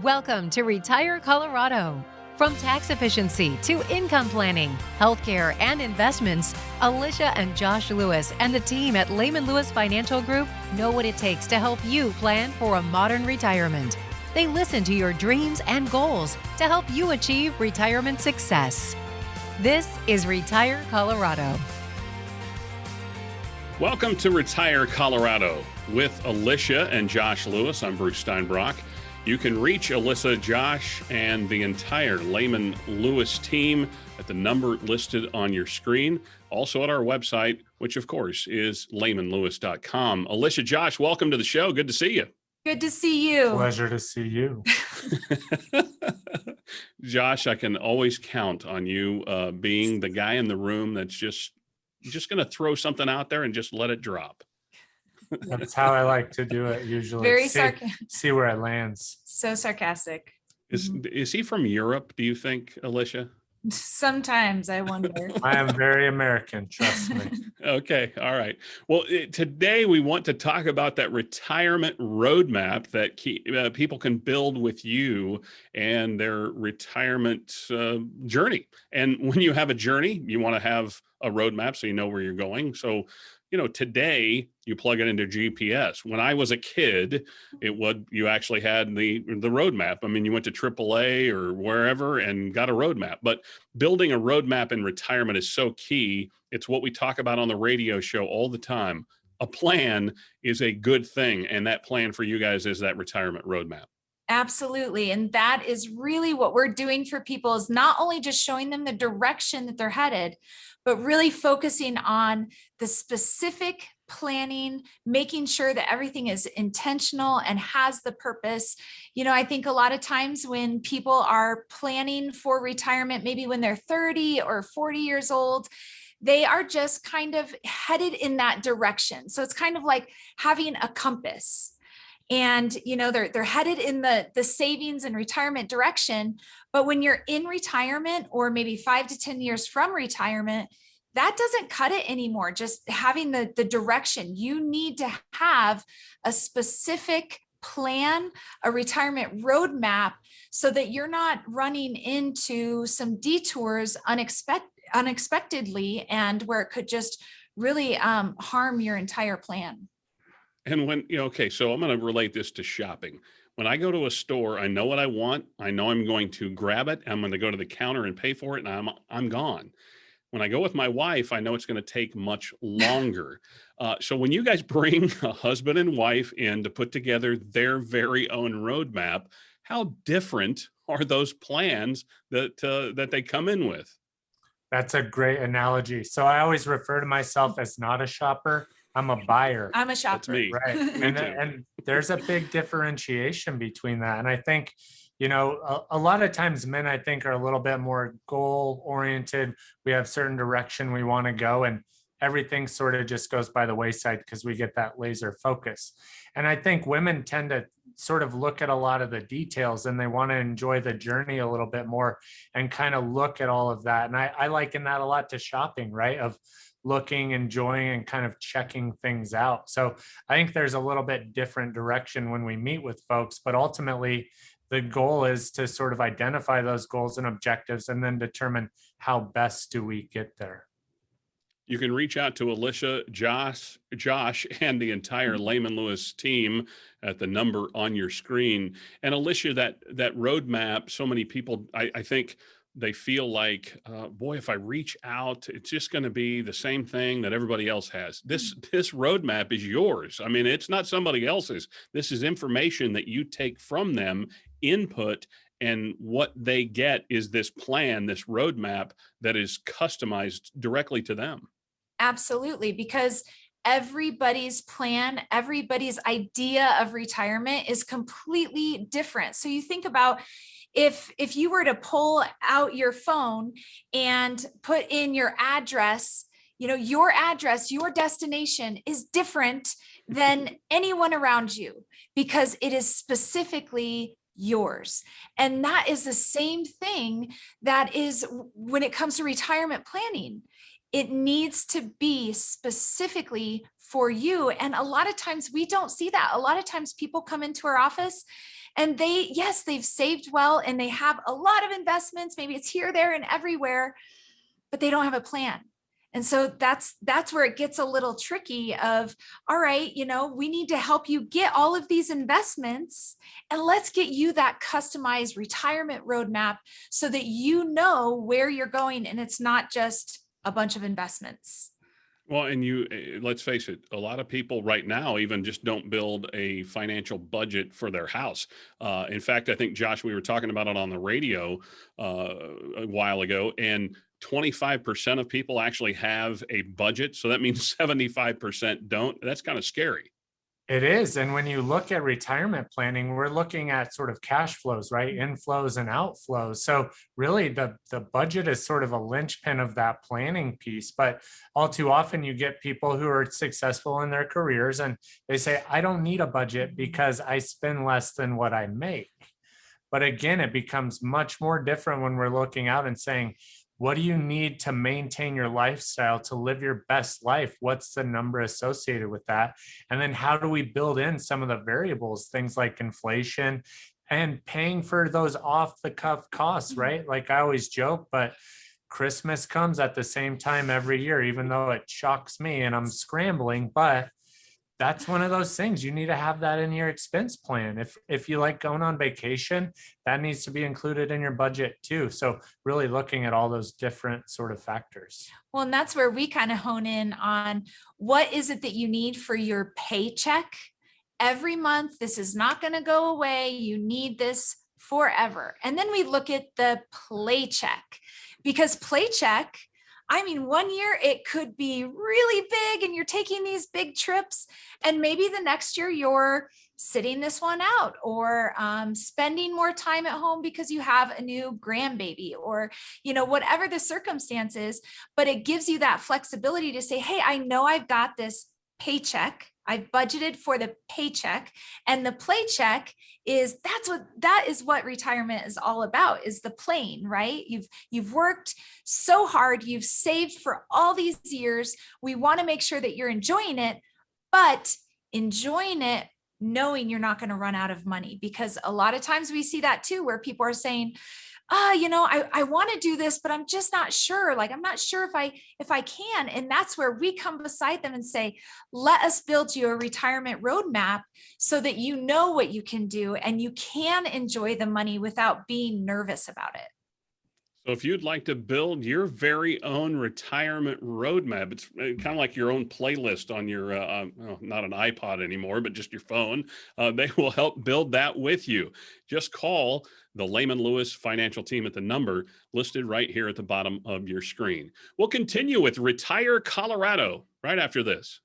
Welcome to Retire Colorado. From tax efficiency to income planning, healthcare, and investments, Alicia and Josh Lewis and the team at Lehman Lewis Financial Group know what it takes to help you plan for a modern retirement. They listen to your dreams and goals to help you achieve retirement success. This is Retire Colorado. Welcome to Retire Colorado with Alicia and Josh Lewis. I'm Bruce Steinbrock. You can reach Alyssa, Josh, and the entire Lehman Lewis team at the number listed on your screen. Also at our website, which of course is lehmanlewis.com. Alicia, Josh, welcome to the show. Good to see you. Good to see you. Pleasure to see you. Josh, I can always count on you being the guy in the room that's just going to throw something out there and just let it drop. That's how I like to do it usually. Very see where it lands. So sarcastic. Is he from Europe, do you think, Alicia? Sometimes I wonder. I am very American, trust me. Okay. All right. Well, today we want to talk about that retirement roadmap that people can build with you and their retirement journey. And when you have a journey, you want to have a roadmap so you know where you're going. So, today you plug it into GPS. When I was a kid, you actually had the roadmap. I mean, you went to AAA or wherever and got a roadmap. But building a roadmap in retirement is so key. It's what we talk about on the radio show all the time. A plan is a good thing. And that plan for you guys is that retirement roadmap. Absolutely. And that is really what we're doing for people, is not only just showing them the direction that they're headed, but really focusing on the specific planning, making sure that everything is intentional and has the purpose. I think a lot of times when people are planning for retirement, maybe when they're 30 or 40 years old, they are just kind of headed in that direction. So it's kind of like having a compass. And, they're headed in the savings and retirement direction. But when you're in retirement, or maybe 5 to 10 years from retirement, that doesn't cut it anymore. Just having the direction, you need to have a specific plan, a retirement roadmap, so that you're not running into some detours unexpectedly, and where it could just really harm your entire plan. And so I'm going to relate this to shopping. When I go to a store, I know what I want. I know I'm going to grab it. I'm going to go to the counter and pay for it, and I'm gone. When I go with my wife, I know it's going to take much longer. So when you guys bring a husband and wife in to put together their very own roadmap, how different are those plans that they come in with? That's a great analogy. So I always refer to myself as not a shopper. I'm a buyer. I'm a shopper. That's me. Right. And there's a big differentiation between that. And I think, a lot of times men, I think, are a little bit more goal oriented. We have certain direction we want to go, and everything sort of just goes by the wayside because we get that laser focus. And I think women tend to sort of look at a lot of the details, and they want to enjoy the journey a little bit more and kind of look at all of that. And I liken that a lot to shopping, right? Of looking, enjoying, and kind of checking things out. So I think there's a little bit different direction when we meet with folks, but ultimately the goal is to sort of identify those goals and objectives and then determine how best do we get there. You can reach out to Alicia, Josh, and the entire Lehman Lewis team at the number on your screen. And Alicia, that roadmap, so many people, I think, they feel like, boy, if I reach out, it's just going to be the same thing that everybody else has. This roadmap is yours. I mean, it's not somebody else's. This is information that you take from them, input, and what they get is this plan, this roadmap that is customized directly to them. Absolutely, because everybody's plan, everybody's idea of retirement is completely different. So you think about, if you were to pull out your phone and put in your address, your address, your destination is different than anyone around you, because it is specifically yours. And that is the same thing that is when it comes to retirement planning. It needs to be specifically for you. And a lot of times we don't see that. A lot of times people come into our office and they've saved well and they have a lot of investments. Maybe it's here, there, and everywhere, but they don't have a plan. And so that's where it gets a little tricky of, all right, we need to help you get all of these investments and let's get you that customized retirement roadmap so that you know where you're going and it's not just a bunch of investments. Well, and let's face it, a lot of people right now even just don't build a financial budget for their house. In fact, I think, Josh, we were talking about it on the radio a while ago, and 25% of people actually have a budget. So that means 75% don't. That's kind of scary. It is. And when you look at retirement planning, we're looking at sort of cash flows, right? Inflows and outflows. So really the budget is sort of a linchpin of that planning piece. But all too often you get people who are successful in their careers and they say, I don't need a budget because I spend less than what I make. But again, it becomes much more different when we're looking out and saying, what do you need to maintain your lifestyle, to live your best life? What's the number associated with that? And then how do we build in some of the variables, things like inflation and paying for those off the cuff costs, right? Like I always joke, but Christmas comes at the same time every year, even though it shocks me and I'm scrambling, but that's one of those things. You need to have that in your expense plan. If you like going on vacation, that needs to be included in your budget too. So really looking at all those different sort of factors. Well, and that's where we kind of hone in on what is it that you need for your paycheck every month. This is not going to go away. You need this forever. And then we look at the play check, because play check, I mean, 1 year it could be really big and you're taking these big trips, and maybe the next year you're sitting this one out or spending more time at home because you have a new grandbaby or, whatever the circumstances, but it gives you that flexibility to say, hey, I know I've got this paycheck. I've budgeted for the paycheck, and the play check that is what retirement is all about, is the playing, right? You've worked so hard, you've saved for all these years. We want to make sure that you're enjoying it, but enjoying it knowing you're not going to run out of money, because a lot of times we see that too, where people are saying, I want to do this, but I'm just not sure. Like, I'm not sure if I can. And that's where we come beside them and say, let us build you a retirement roadmap so that you know what you can do and you can enjoy the money without being nervous about it. So if you'd like to build your very own retirement roadmap, it's kind of like your own playlist on your, not an iPod anymore, but just your phone. They will help build that with you. Just call the Lehman Lewis financial team at the number listed right here at the bottom of your screen. We'll continue with Retire Colorado right after this.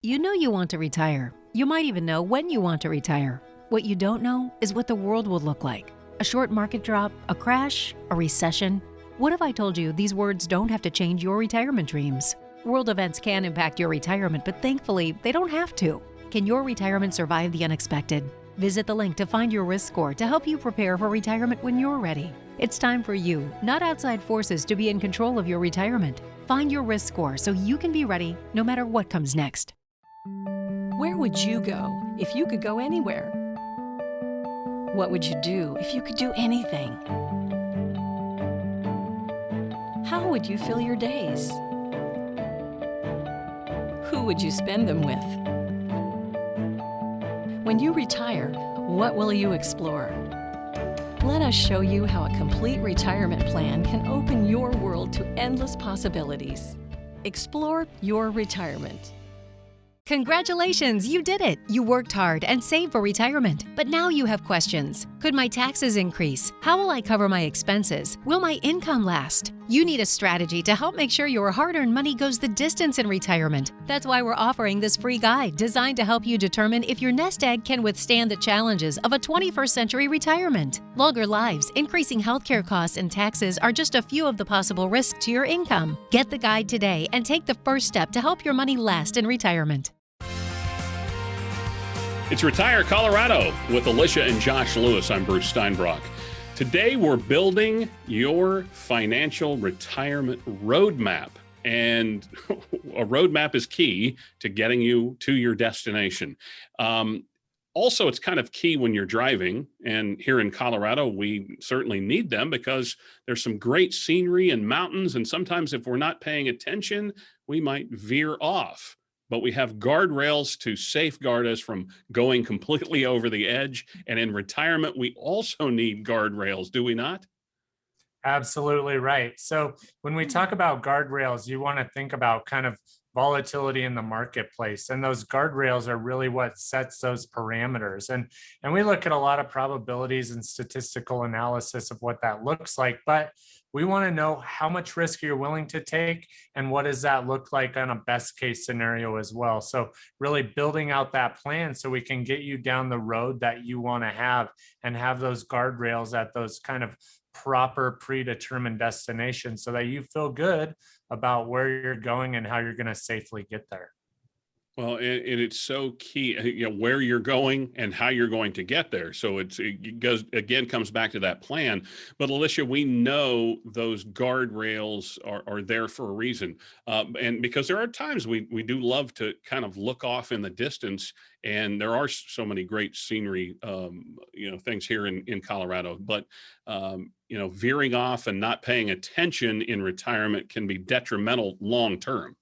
You know you want to retire. You might even know when you want to retire. What you don't know is what the world will look like. A short market drop, a crash, a recession. What if I told you these words don't have to change your retirement dreams? World events can impact your retirement, but thankfully, they don't have to. Can your retirement survive the unexpected? Visit the link to find your risk score to help you prepare for retirement when you're ready. It's time for you, not outside forces, to be in control of your retirement. Find your risk score so you can be ready no matter what comes next. Where would you go if you could go anywhere? What would you do if you could do anything? How would you fill your days? Who would you spend them with? When you retire, what will you explore? Let us show you how a complete retirement plan can open your world to endless possibilities. Explore your retirement. Congratulations, you did it! You worked hard and saved for retirement, but now you have questions. Could my taxes increase? How will I cover my expenses? Will my income last? You need a strategy to help make sure your hard-earned money goes the distance in retirement. That's why we're offering this free guide designed to help you determine if your nest egg can withstand the challenges of a 21st century retirement. Longer lives, increasing healthcare costs, and taxes are just a few of the possible risks to your income. Get the guide today and take the first step to help your money last in retirement. It's Retire Colorado with Alicia and Josh Lewis. I'm Bruce Steinbrock. Today, we're building your financial retirement roadmap. And a roadmap is key to getting you to your destination. Also, it's kind of key when you're driving. And here in Colorado, we certainly need them because there's some great scenery and mountains. And sometimes if we're not paying attention, we might veer off. But we have guardrails to safeguard us from going completely over the edge. And in retirement, we also need guardrails, do we not? Absolutely right. So when we talk about guardrails, you want to think about kind of volatility in the marketplace, and those guardrails are really what sets those parameters. And we look at a lot of probabilities and statistical analysis of what that looks like, but we want to know how much risk you're willing to take and what does that look like on a best case scenario as well. So really building out that plan so we can get you down the road that you want to have and have those guardrails at those kind of proper predetermined destinations so that you feel good about where you're going and how you're going to safely get there. Well, and it's so key, where you're going and how you're going to get there. So it goes again, comes back to that plan. But Alicia, we know those guardrails are there for a reason, and because there are times we do love to kind of look off in the distance, and there are so many great scenery, things here in Colorado. But veering off and not paying attention in retirement can be detrimental long term.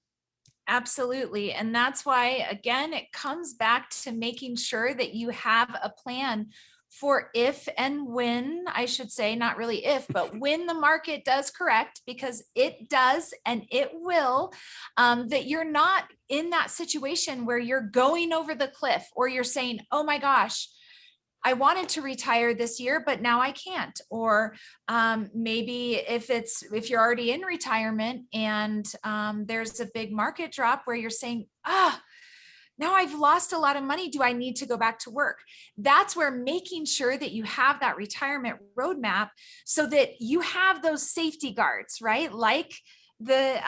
Absolutely. And that's why, again, it comes back to making sure that you have a plan for if and when, I should say, not really if, but when the market does correct, because it does and it will, that you're not in that situation where you're going over the cliff or you're saying, oh my gosh, I wanted to retire this year, but now I can't. Or maybe if you're already in retirement and there's a big market drop where you're saying, now I've lost a lot of money. Do I need to go back to work? That's where making sure that you have that retirement roadmap so that you have those safety guards, right? Like the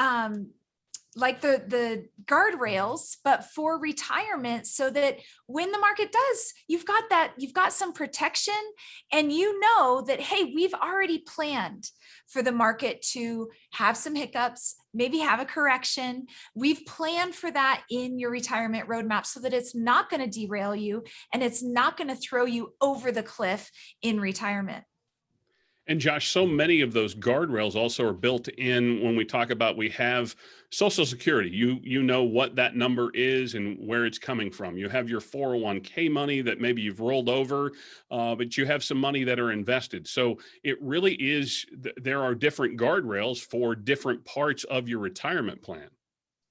guardrails, but for retirement, so that when the market does, you've got some protection, and you know that, hey, we've already planned for the market to have some hiccups, maybe have a correction. We've planned for that in your retirement roadmap so that it's not going to derail you and it's not going to throw you over the cliff in retirement. And Josh, so many of those guardrails also are built in when we talk about we have Social Security. You know what that number is and where it's coming from. You have your 401k money that maybe you've rolled over, but you have some money that are invested. So it really is, there are different guardrails for different parts of your retirement plan.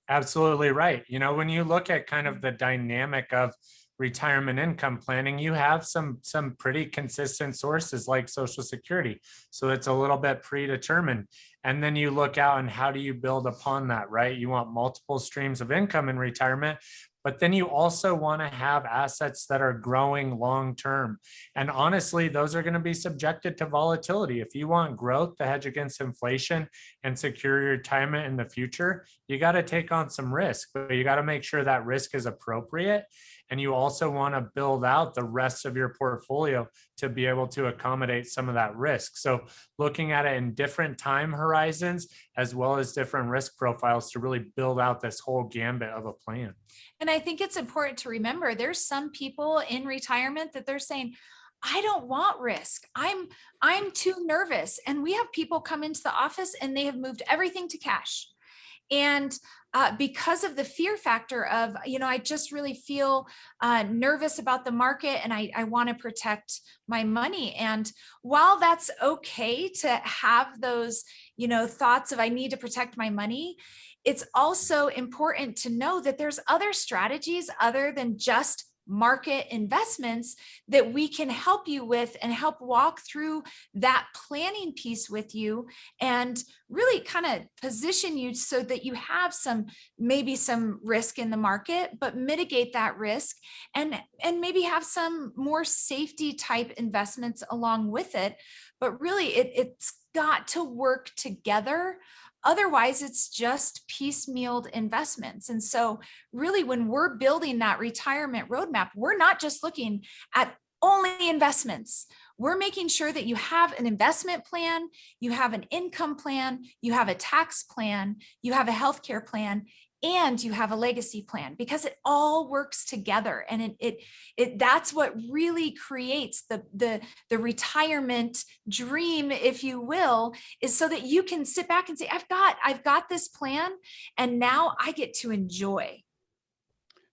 Absolutely right. When you look at kind of the dynamic of retirement income planning, you have some pretty consistent sources like Social Security. So it's a little bit predetermined. And then you look out and how do you build upon that, right? You want multiple streams of income in retirement, but then you also want to have assets that are growing long term. And honestly, those are going to be subjected to volatility. If you want growth to hedge against inflation and secure your retirement in the future, you got to take on some risk, but you got to make sure that risk is appropriate. And you also want to build out the rest of your portfolio to be able to accommodate some of that risk. So looking at it in different time horizons, as well as different risk profiles to really build out this whole gambit of a plan. And I think it's important to remember there's some people in retirement that they're saying, I don't want risk. I'm too nervous. And we have people come into the office and they have moved everything to cash. And because of the fear factor of, I just really feel nervous about the market and I want to protect my money. And while that's okay to have those, thoughts of I need to protect my money, it's also important to know that there's other strategies other than just market investments that we can help you with and help walk through that planning piece with you and really kind of position you so that you have maybe some risk in the market, but mitigate that risk and maybe have some more safety type investments along with it. But really it's got to work together. Otherwise, it's just piecemealed investments. And so really, when we're building that retirement roadmap, we're not just looking at only investments. we're making sure that you have an investment plan, you have an income plan, you have a tax plan, you have a healthcare plan, and you have a legacy plan, because it all works together. And that's what really creates the retirement dream, if you will, is so that you can sit back and say, I've got this plan, and now I get to enjoy.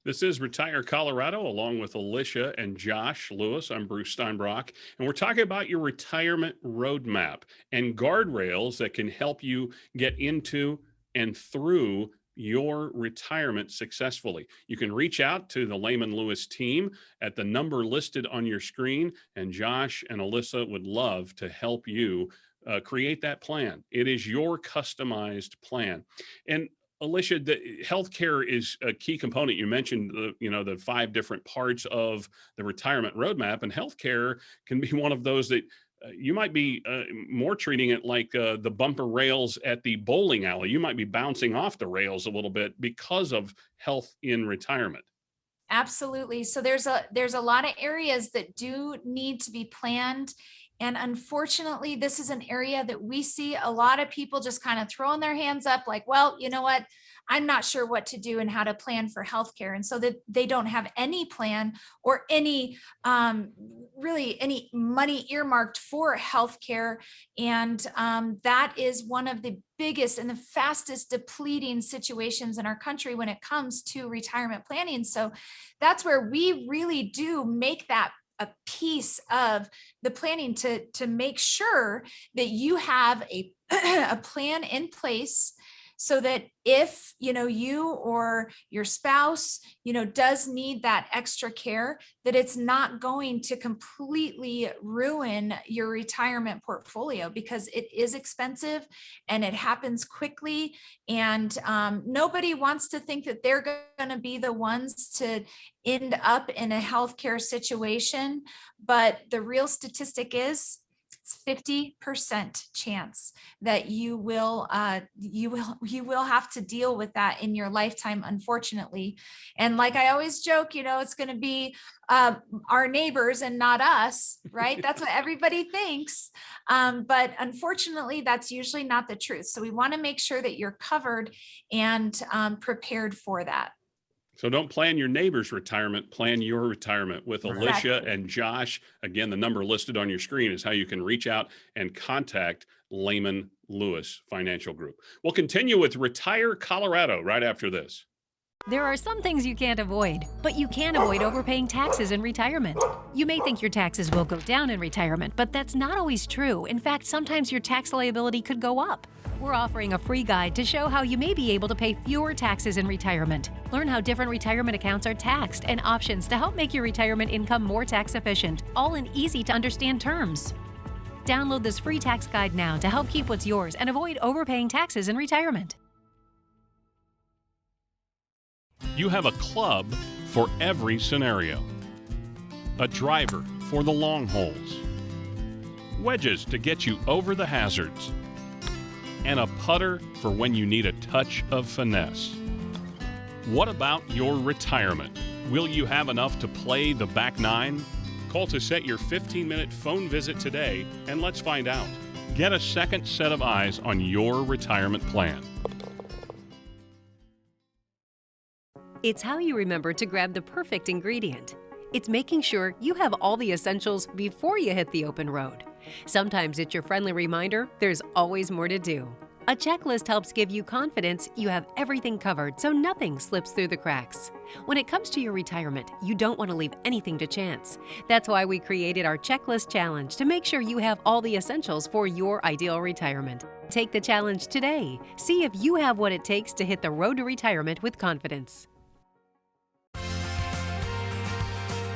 This is Retire Colorado, along with Alicia and Josh Lewis. I'm Bruce Steinbrock, and we're talking about your retirement roadmap and guardrails that can help you get into and through your retirement successfully. You can reach out to the Lehman Lewis team at the number listed on your screen, and Josh and Alyssa would love to help you create that plan. It is your customized plan. And Alicia, the healthcare is a key component. You mentioned the 5 different parts of the retirement roadmap, and healthcare can be one of those that you might be more treating it like the bumper rails at the bowling alley. You might be bouncing off the rails a little bit because of health in retirement. Absolutely. So there's a lot of areas that do need to be planned. And unfortunately, this is an area that we see a lot of people just kind of throwing their hands up like, well, you know what? I'm not sure what to do and how to plan for healthcare. And so that they don't have any plan or any really any money earmarked for healthcare. And that is one of the biggest and the fastest depleting situations in our country when it comes to retirement planning. So that's where we really do make that a piece of the planning to make sure that you have a plan in place, so that if, you or your spouse, does need that extra care, that it's not going to completely ruin your retirement portfolio, because it is expensive and it happens quickly. And nobody wants to think that they're going to be the ones to end up in a healthcare situation. But the real statistic is, it's 50% chance that you will have to deal with that in your lifetime, unfortunately. And like I always joke, it's going to be our neighbors and not us, right? That's what everybody thinks. But unfortunately, that's usually not the truth. So we want to make sure that you're covered and prepared for that. So don't plan your neighbor's retirement, plan your retirement with Alicia and Josh. Again, the number listed on your screen is how you can reach out and contact Lehman Lewis Financial Group. We'll continue with Retire Colorado right after this. There are some things you can't avoid, but you can avoid overpaying taxes in retirement. You may think your taxes will go down in retirement, but that's not always true. In fact, sometimes your tax liability could go up. We're offering a free guide to show how you may be able to pay fewer taxes in retirement. Learn how different retirement accounts are taxed and options to help make your retirement income more tax efficient, all in easy to understand terms. Download this free tax guide now to help keep what's yours and avoid overpaying taxes in retirement. You have a club for every scenario. A driver for the long holes. Wedges to get you over the hazards. And a putter for when you need a touch of finesse. What about your retirement? Will you have enough to play the back nine? Call to set your 15-minute phone visit today, and let's find out. Get a second set of eyes on your retirement plan. It's how you remember to grab the perfect ingredient. It's making sure you have all the essentials before you hit the open road. Sometimes it's your friendly reminder there's always more to do. A checklist helps give you confidence you have everything covered so nothing slips through the cracks. When it comes to your retirement, you don't want to leave anything to chance. That's why we created our Checklist Challenge to make sure you have all the essentials for your ideal retirement. Take the challenge today. See if you have what it takes to hit the road to retirement with confidence.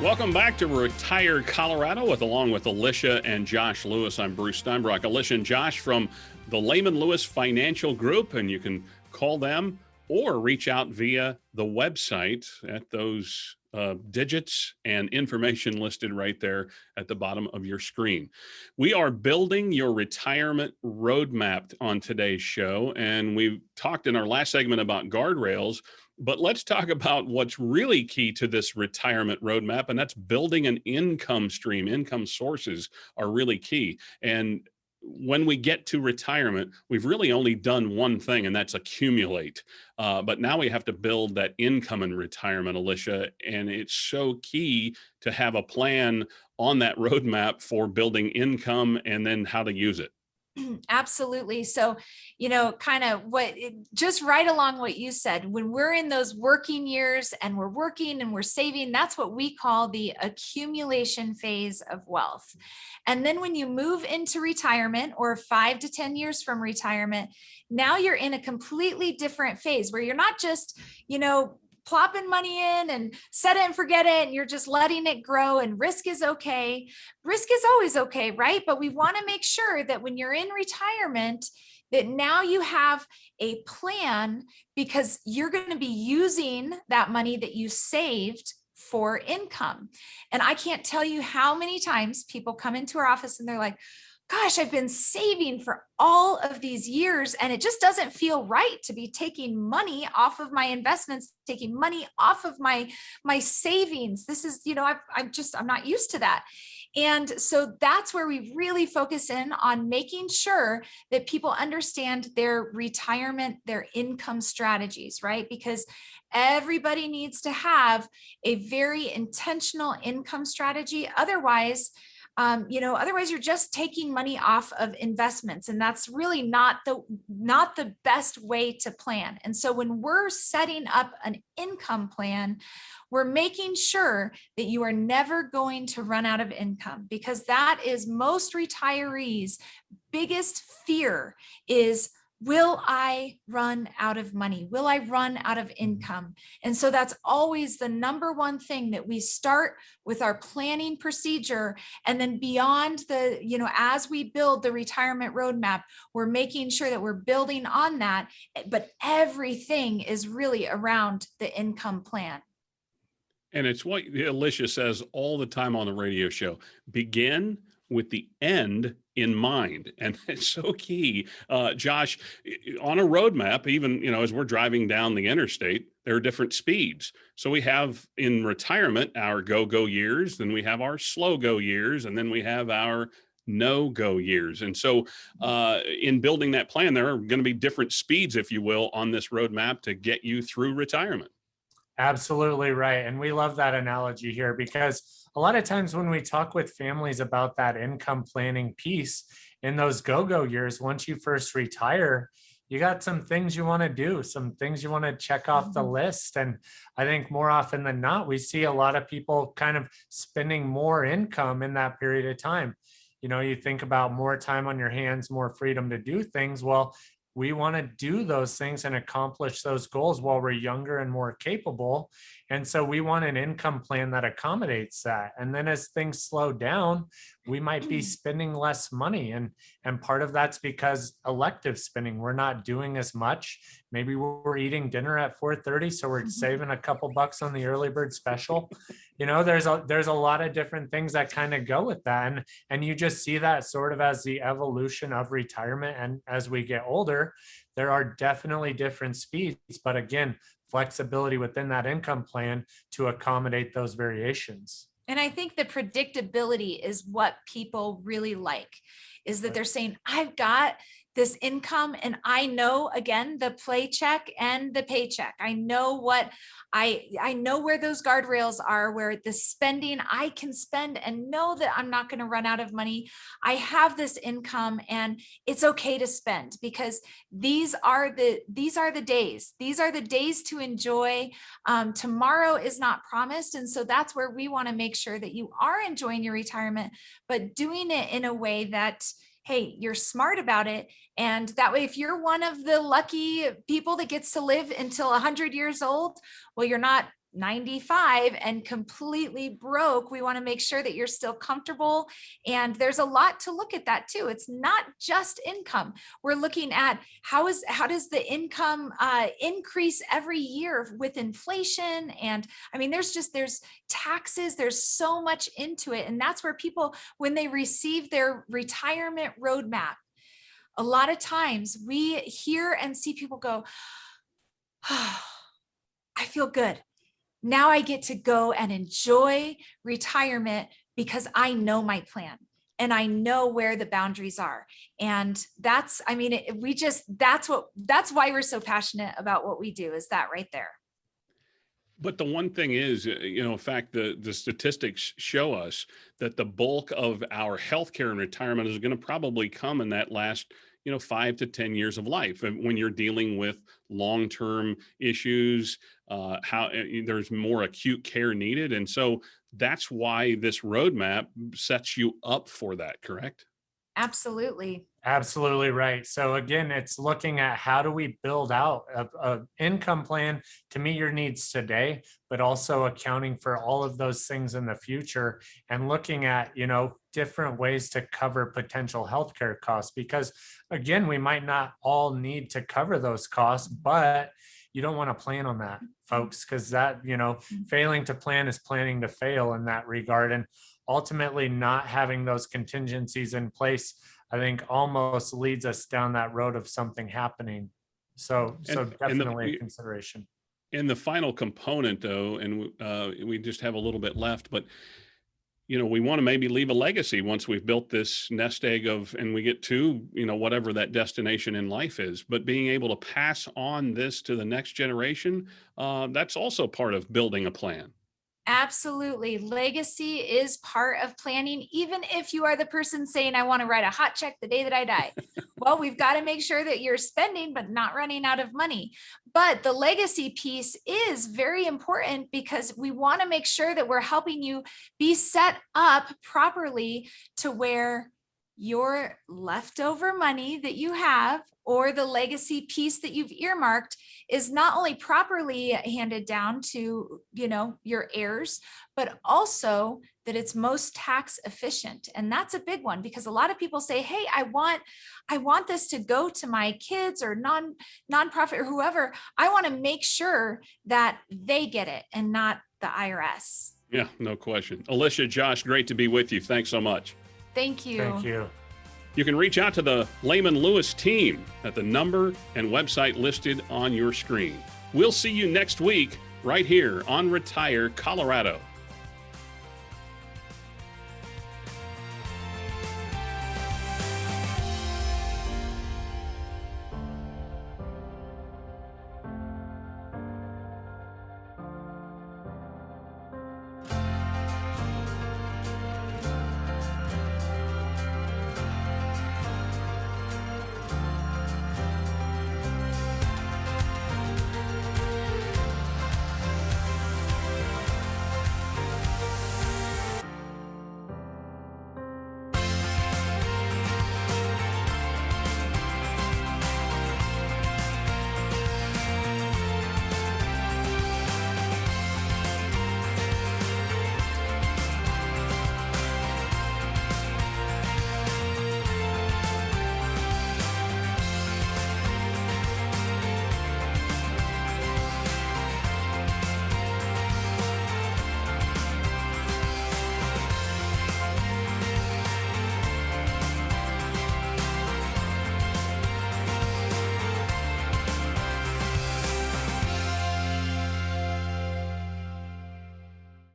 Welcome back to Retire Colorado along with Alicia and Josh Lewis. I'm Bruce Steinbrock. Alicia and Josh from the Lehman Lewis Financial Group, and you can call them or reach out via the website at those digits and information listed right there at the bottom of your screen. We are building your retirement roadmap on today's show, and we've talked in our last segment about guardrails. But let's talk about what's really key to this retirement roadmap, and that's building an income stream. Income sources are really key. And when we get to retirement, we've really only done one thing, and that's accumulate. But now we have to build that income in retirement, Alicia. And it's so key to have a plan on that roadmap for building income and then how to use it. Absolutely. So, kind of just right along what you said, when we're in those working years and we're working and we're saving, that's what we call the accumulation phase of wealth. And then when you move into retirement, or 5 to 10 years from retirement, now you're in a completely different phase where you're not just, plopping money in and set it and forget it, and you're just letting it grow, and risk is okay. Risk is always okay, right? But we want to make sure that when you're in retirement, that now you have a plan, because you're going to be using that money that you saved for income. And I can't tell you how many times people come into our office and they're like, gosh, I've been saving for all of these years, and it just doesn't feel right to be taking money off of my investments, taking money off of my savings. This is, I'm not used to that. And so that's where we really focus in on making sure that people understand their retirement, their income strategies, right? Because everybody needs to have a very intentional income strategy. Otherwise you're just taking money off of investments, and that's really not the best way to plan. And so when we're setting up an income plan, we're making sure that you are never going to run out of income, because that is most retirees' biggest fear is, will I run out of money? Will I run out of income? And so that's always the number one thing that we start with our planning procedure. And then beyond as we build the retirement roadmap, we're making sure that we're building on that. But everything is really around the income plan. And it's what Alicia says all the time on the radio show: begin with the end in mind. And it's so key. Josh, on a roadmap, even, as we're driving down the interstate, there are different speeds. So we have in retirement, our go years, then we have our slow go years, and then we have our no-go years. And so in building that plan, there are going to be different speeds, if you will, on this roadmap to get you through retirement. Absolutely right. And we love that analogy here, because a lot of times when we talk with families about that income planning piece in those go years, once you first retire, you got some things you want to do, some things you want to check off the list. And I think more often than not, we see a lot of people kind of spending more income in that period of time. You think about more time on your hands, more freedom to do things. Well, we want to do those things and accomplish those goals while we're younger and more capable. And so we want an income plan that accommodates that. And then as things slow down, we might be spending less money. And part of that's because elective spending, we're not doing as much. Maybe we're eating dinner at 4:30, so we're saving a couple bucks on the early bird special. There's a lot of different things that kind of go with that. And you just see that sort of as the evolution of retirement. And as we get older, there are definitely different speeds, but again, flexibility within that income plan to accommodate those variations. And I think the predictability is what people really like, is that they're saying, I've got this income and I know, again, the paycheck and the paycheck. I know I know where those guardrails are, where the spending I can spend and know that I'm not going to run out of money. I have this income and it's okay to spend, because these are the days. These are the days to enjoy. Tomorrow is not promised. And so that's where we want to make sure that you are enjoying your retirement, but doing it in a way that, hey, you're smart about it. And that way, if you're one of the lucky people that gets to live until 100 years old, well, you're not 95 and completely broke. We want to make sure that you're still comfortable. And there's a lot to look at that too. It's not just income. We're looking at how does the income increase every year with inflation? And I mean, there's taxes, there's so much into it. And that's where people, when they receive their retirement roadmap, a lot of times we hear and see people go, oh, I feel good. Now I get to go and enjoy retirement because I know my plan and I know where the boundaries are. And that's, I mean, that's why we're so passionate about what we do, is that right there. But the one thing is, in fact, the statistics show us that the bulk of our healthcare and retirement is going to probably come in that last 5 to 10 years of life. And when you're dealing with long-term issues, how there's more acute care needed. And so that's why this roadmap sets you up for that, correct? Absolutely. Absolutely right. So again, it's looking at how do we build out a income plan to meet your needs today, but also accounting for all of those things in the future, and looking at, different ways to cover potential healthcare costs. Because again, we might not all need to cover those costs, but you don't want to plan on that, folks, because that, failing to plan is planning to fail in that regard. And ultimately not having those contingencies in place, I think almost leads us down that road of something happening. So definitely a consideration. And the final component, though, and we just have a little bit left, but we want to maybe leave a legacy once we've built this nest egg and we get to, whatever that destination in life is. But being able to pass on this to the next generation, that's also part of building a plan. Absolutely. Legacy is part of planning, even if you are the person saying, I want to write a hot check the day that I die. Well, we've got to make sure that you're spending, but not running out of money. But the legacy piece is very important because we want to make sure that we're helping you be set up properly to where your leftover money that you have, or the legacy piece that you've earmarked, is not only properly handed down to, your heirs, but also that it's most tax efficient. And that's a big one, because a lot of people say, hey, I want this to go to my kids or nonprofit or whoever. I want to make sure that they get it and not the IRS. Yeah, no question. Alicia, Josh, great to be with you. Thanks so much. Thank you. Thank you. You can reach out to the Lehman Lewis team at the number and website listed on your screen. We'll see you next week right here on Retire Colorado.